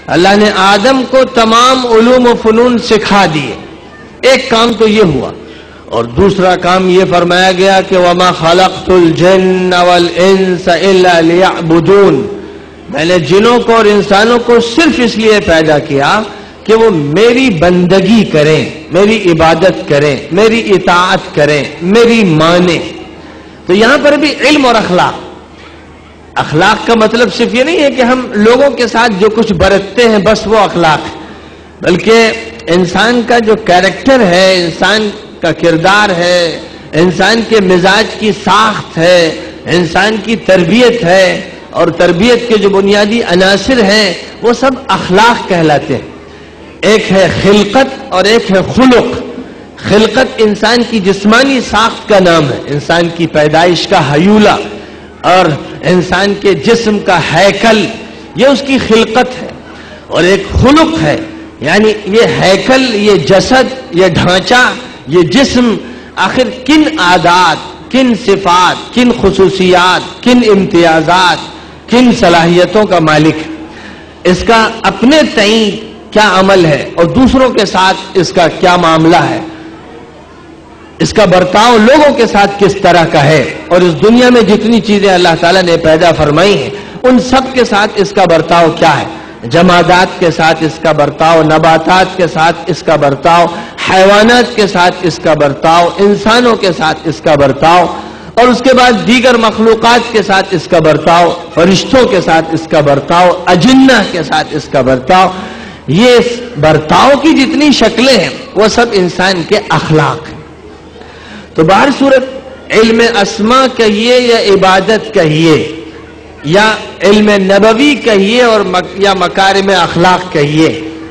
اللہ نے آدم کو تمام علوم و فنون سکھا دیے. ایک کام تو یہ ہوا، اور دوسرا کام یہ فرمایا گیا کہ وَمَا خَلَقْتُ الْجِنَّ وَالْإِنسَ إِلَّا لِيَعْبُدُونَ، میں نے جنوں کو اور انسانوں کو صرف اس لیے پیدا کیا کہ وہ میری بندگی کریں، میری عبادت کریں، میری اطاعت کریں، میری مانیں. تو یہاں پر بھی علم اور اخلاق. اخلاق کا مطلب صرف یہ نہیں ہے کہ ہم لوگوں کے ساتھ جو کچھ برتتے ہیں بس وہ اخلاق ہے، بلکہ انسان کا جو کیریکٹر ہے، انسان کا کردار ہے، انسان کے مزاج کی ساخت ہے، انسان کی تربیت ہے، اور تربیت کے جو بنیادی عناصر ہیں وہ سب اخلاق کہلاتے ہیں. ایک ہے خلقت اور ایک ہے خلق. خلقت انسان کی جسمانی ساخت کا نام ہے، انسان کی پیدائش کا حیولہ اور انسان کے جسم کا ہیکل، یہ اس کی خلقت ہے. اور ایک خلق ہے، یعنی یہ ہیکل، یہ جسد، یہ ڈھانچہ، یہ جسم آخر کن عادات، کن صفات، کن خصوصیات، کن امتیازات، کن صلاحیتوں کا مالک ہے، اس کا اپنے تئیں کیا عمل ہے اور دوسروں کے ساتھ اس کا کیا معاملہ ہے، اس کا برتاؤ لوگوں کے ساتھ کس طرح کا ہے. اور اس دنیا میں جتنی چیزیں اللہ تعالیٰ نے پیدا فرمائی ہیں ان سب کے ساتھ اس کا برتاؤ کیا ہے. جمادات کے ساتھ اس کا برتاؤ، نباتات کے ساتھ اس کا برتاؤ، حیوانات کے ساتھ اس کا برتاؤ، انسانوں کے ساتھ اس کا برتاؤ، اور اس کے بعد دیگر مخلوقات کے ساتھ اس کا برتاؤ، فرشتوں کے ساتھ اس کا برتاؤ، اجنہ کے ساتھ اس کا برتاؤ. یہ برتاؤ کی جتنی شکلیں ہیں وہ سب انسان کے اخلاق ہیں. تو بہر صورت علم اسماء کہیے یا عبادت کہیے یا علم نبوی کہیے اور یا مکارم اخلاق کہیے،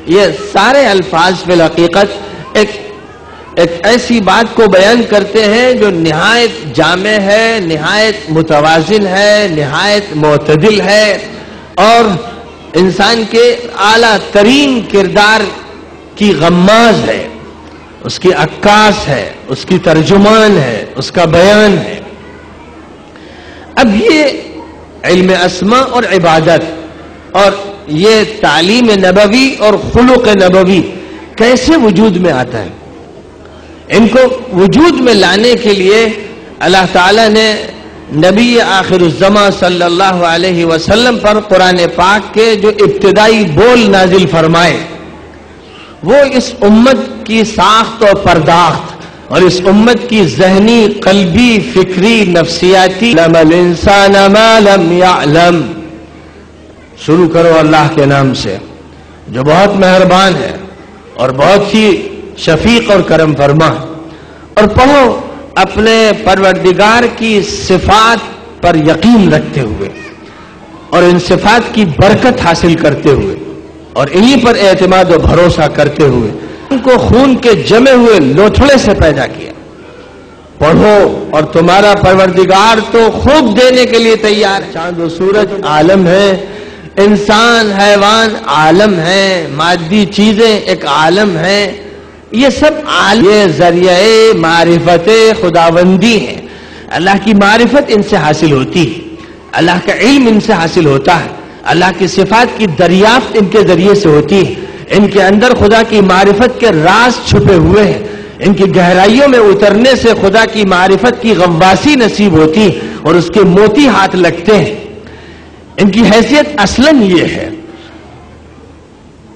یہ سارے الفاظ فی الحقیقت ایک ایسی بات کو بیان کرتے ہیں جو نہایت جامع ہے، نہایت متوازن ہے، نہایت معتدل ہے، اور انسان کے اعلیٰ ترین کردار کی غماز ہے، اس کی عکاس ہے، اس کی ترجمان ہے، اس کا بیان ہے. اب یہ علم اسماء اور عبادت اور یہ تعلیم نبوی اور خلق نبوی کیسے وجود میں آتا ہے؟ ان کو وجود میں لانے کے لیے اللہ تعالیٰ نے نبی آخر الزمان صلی اللہ علیہ وسلم پر قرآن پاک کے جو ابتدائی بول نازل فرمائے، وہ اس امت کی ساخت و پرداخت اور اس امت کی ذہنی، قلبی، فکری، نفسیاتی علم الانسان ما لم یعلم. شروع کرو اللہ کے نام سے جو بہت مہربان ہے اور بہت ہی شفیق اور کرم فرما، اور پڑھو اپنے پروردگار کی صفات پر یقین رکھتے ہوئے اور ان صفات کی برکت حاصل کرتے ہوئے اور انہی پر اعتماد و بھروسہ کرتے ہوئے ان کو خون کے جمے ہوئے لوتھڑے سے پیدا کیا. پڑھو اور تمہارا پروردگار تو خوب دینے کے لیے تیار ہے. چاند و سورج عالم ہے، انسان حیوان عالم ہے، مادی چیزیں ایک عالم ہے، یہ سب عالم، یہ ذریعہ معرفت خداوندی ہے. اللہ کی معرفت ان سے حاصل ہوتی ہے، اللہ کا علم ان سے حاصل ہوتا ہے، اللہ کی صفات کی دریافت ان کے ذریعے سے ہوتی ہے. ان کے اندر خدا کی معرفت کے راز چھپے ہوئے ہیں، ان کی گہرائیوں میں اترنے سے خدا کی معرفت کی غواصی نصیب ہوتی ہے اور اس کے موتی ہاتھ لگتے ہیں. ان کی حیثیت اصلاً یہ ہے.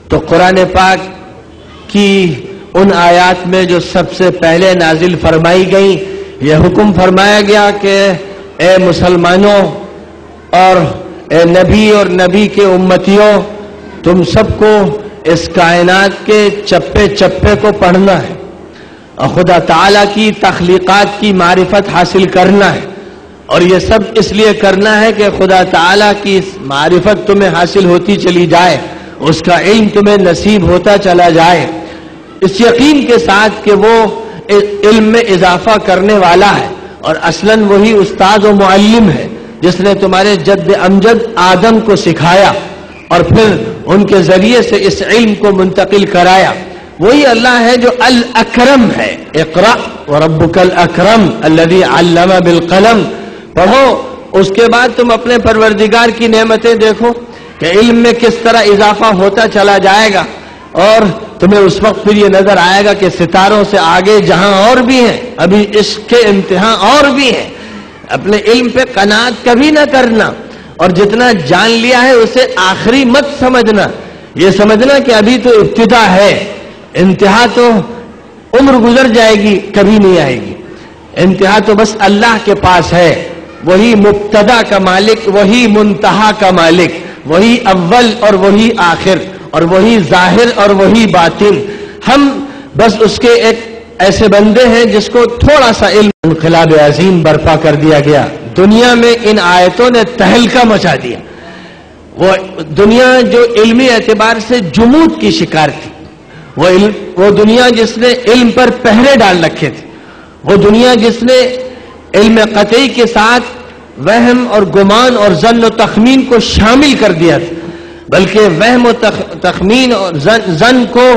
تو قرآن پاک کی ان آیات میں جو سب سے پہلے نازل فرمائی گئیں، یہ حکم فرمایا گیا کہ اے مسلمانوں اور اے نبی اور نبی کے امتیوں، تم سب کو اس کائنات کے چپے چپے کو پڑھنا ہے اور خدا تعالیٰ کی تخلیقات کی معرفت حاصل کرنا ہے. اور یہ سب اس لیے کرنا ہے کہ خدا تعالیٰ کی معرفت تمہیں حاصل ہوتی چلی جائے، اس کا علم تمہیں نصیب ہوتا چلا جائے، اس یقین کے ساتھ کہ وہ علم میں اضافہ کرنے والا ہے اور اصلاً وہی استاد و معلم ہے جس نے تمہارے جد امجد آدم کو سکھایا اور پھر ان کے ذریعے سے اس علم کو منتقل کرایا. وہی اللہ ہے جو الاکرم ہے. اقرأ وربک الاکرم الذی علم بالقلم. پڑھو، اس کے بعد تم اپنے پروردگار کی نعمتیں دیکھو کہ علم میں کس طرح اضافہ ہوتا چلا جائے گا، اور تمہیں اس وقت پھر یہ نظر آئے گا کہ ستاروں سے آگے جہاں اور بھی ہیں، ابھی اس کے امتحان اور بھی ہیں۔ اپنے علم پہ قناعت کبھی نہ کرنا، اور جتنا جان لیا ہے اسے آخری مت سمجھنا، یہ سمجھنا کہ ابھی تو ابتدا ہے، انتہا تو عمر گزر جائے گی، کبھی نہیں آئے گی۔ انتہا تو بس اللہ کے پاس ہے، وہی مبتدا کا مالک، وہی منتہا کا مالک، وہی اول اور وہی آخر، اور وہی ظاہر اور وہی باطن۔ ہم بس اس کے ایک ایسے بندے ہیں جس کو تھوڑا سا علم۔ انقلاب عظیم برپا کر دیا گیا، دنیا میں ان آیتوں نے تہلکہ مچا دیا۔ وہ دنیا جو علمی اعتبار سے جمود کی شکار تھی، وہ دنیا جس نے علم پر پہرے ڈال رکھے تھے، وہ دنیا جس نے علم قطعی کے ساتھ وہم اور گمان اور ظن و تخمین کو شامل کر دیا تھا، بلکہ وہم و تخمین اور ظن کو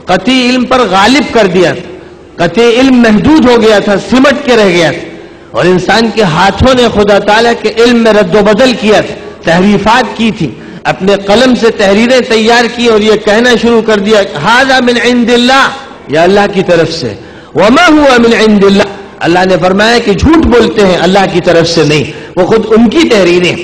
قطعی علم پر غالب کر دیا تھا۔ قطعی علم محدود ہو گیا تھا، سمٹ کے رہ گیا تھا، اور انسان کے ہاتھوں نے خدا تعالیٰ کے علم میں رد و بدل کیا تھا، تحریفات کی تھی، اپنے قلم سے تحریریں تیار کی اور یہ کہنا شروع کر دیا ھذا من عند اللہ، یا اللہ کی طرف سے، وما هو من عند اللہ، اللہ نے فرمایا کہ جھوٹ بولتے ہیں، اللہ کی طرف سے نہیں، وہ خود ان کی تحریریں،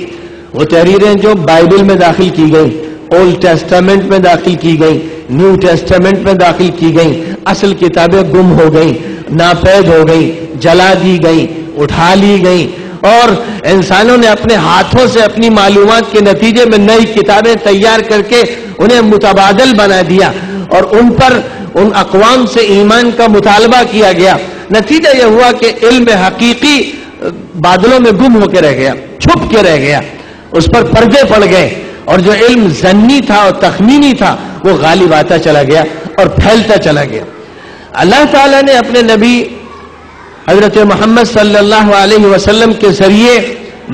وہ تحریریں جو بائبل میں داخل کی گئی، اولڈ ٹیسٹامنٹ میں داخل کی گئی، نیو ٹیسٹامنٹ میں داخل کی گئی، اصل کتابیں گم ہو گئیں، ناپید ہو گئیں، جلا دی گئیں، اٹھا لی گئیں، اور انسانوں نے اپنے ہاتھوں سے اپنی معلومات کے نتیجے میں نئی کتابیں تیار کر کے انہیں متبادل بنا دیا، اور ان پر ان اقوام سے ایمان کا مطالبہ کیا گیا۔ نتیجہ یہ ہوا کہ علم حقیقی بادلوں میں گم ہو کے رہ گیا، چھپ کے رہ گیا، اس پر پردے پڑ گئے، اور جو علم ظنی تھا اور تخمینی تھا وہ غالب آتا چلا گیا اور پھیلتا چلا گیا۔ اللہ تعالیٰ نے اپنے نبی حضرت محمد صلی اللہ علیہ وسلم کے ذریعے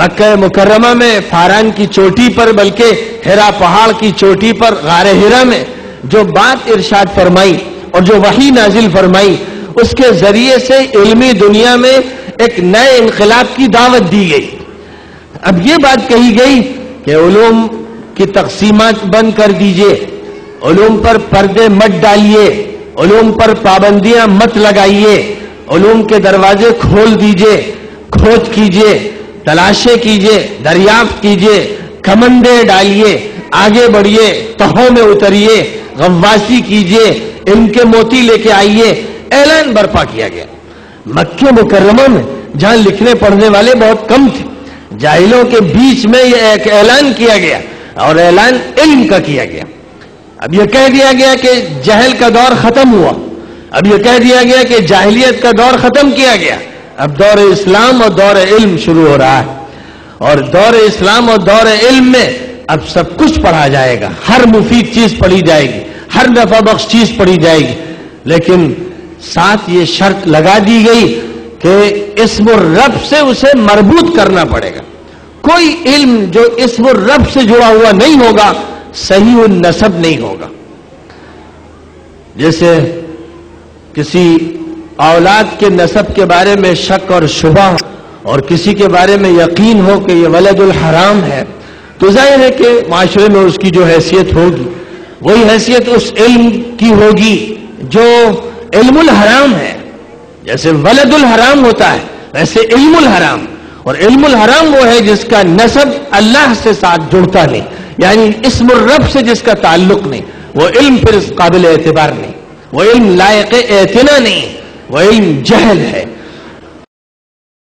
مکہ مکرمہ میں فاران کی چوٹی پر، بلکہ ہرا پہاڑ کی چوٹی پر غار ہرا میں جو بات ارشاد فرمائی اور جو وحی نازل فرمائی، اس کے ذریعے سے علمی دنیا میں ایک نئے انقلاب کی دعوت دی گئی۔ اب یہ بات کہی گئی کہ علوم کی تقسیمات بند کر دیجئے، علوم پر پردے مت ڈالیے، علوم پر پابندیاں مت لگائیے، علوم کے دروازے کھول دیجئے، کھوج کیجئے، تلاشیں کیجئے، دریافت کیجئے، کمندے ڈالیے، آگے بڑھیے، تہوں میں اتریے، غواصی کیجئے، ان کے موتی لے کے آئیے، اعلان برپا کیا گیا۔ مکہ مکرمہ میں جہاں لکھنے پڑھنے والے بہت کم تھے، جاہلوں کے بیچ میں یہ ایک اعلان کیا گیا، اور اعلان علم کا کیا گیا۔ اب یہ کہہ دیا گیا کہ جہل کا دور ختم ہوا، اب یہ کہہ دیا گیا کہ جاہلیت کا دور ختم کیا گیا، اب دور اسلام اور دور علم شروع ہو رہا ہے، اور دور اسلام اور دور علم میں اب سب کچھ پڑھا جائے گا، ہر مفید چیز پڑھی جائے گی، ہر نفع بخش چیز پڑھی جائے گی، لیکن ساتھ یہ شرط لگا دی گئی کہ اسم الرب سے اسے مربوط کرنا پڑے گا۔ کوئی علم جو اسم الرب سے جڑا ہوا نہیں ہوگا صحیح النسب نہیں ہوگا۔ جیسے کسی اولاد کے نسب کے بارے میں شک اور شبہ اور کسی کے بارے میں یقین ہو کہ یہ ولد الحرام ہے، تو ظاہر ہے کہ معاشرے میں اس کی جو حیثیت ہوگی وہی حیثیت اس علم کی ہوگی جو علم الحرام ہے۔ جیسے ولد الحرام ہوتا ہے ویسے علم الحرام، اور علم الحرام وہ ہے جس کا نسب اللہ سے ساتھ جڑتا نہیں، یعنی اسم الرب سے جس کا تعلق نہیں، وہ علم پھر قابل اعتبار نہیں، وہ علم لائق اعتنا نہیں، وہ علم جہل ہے۔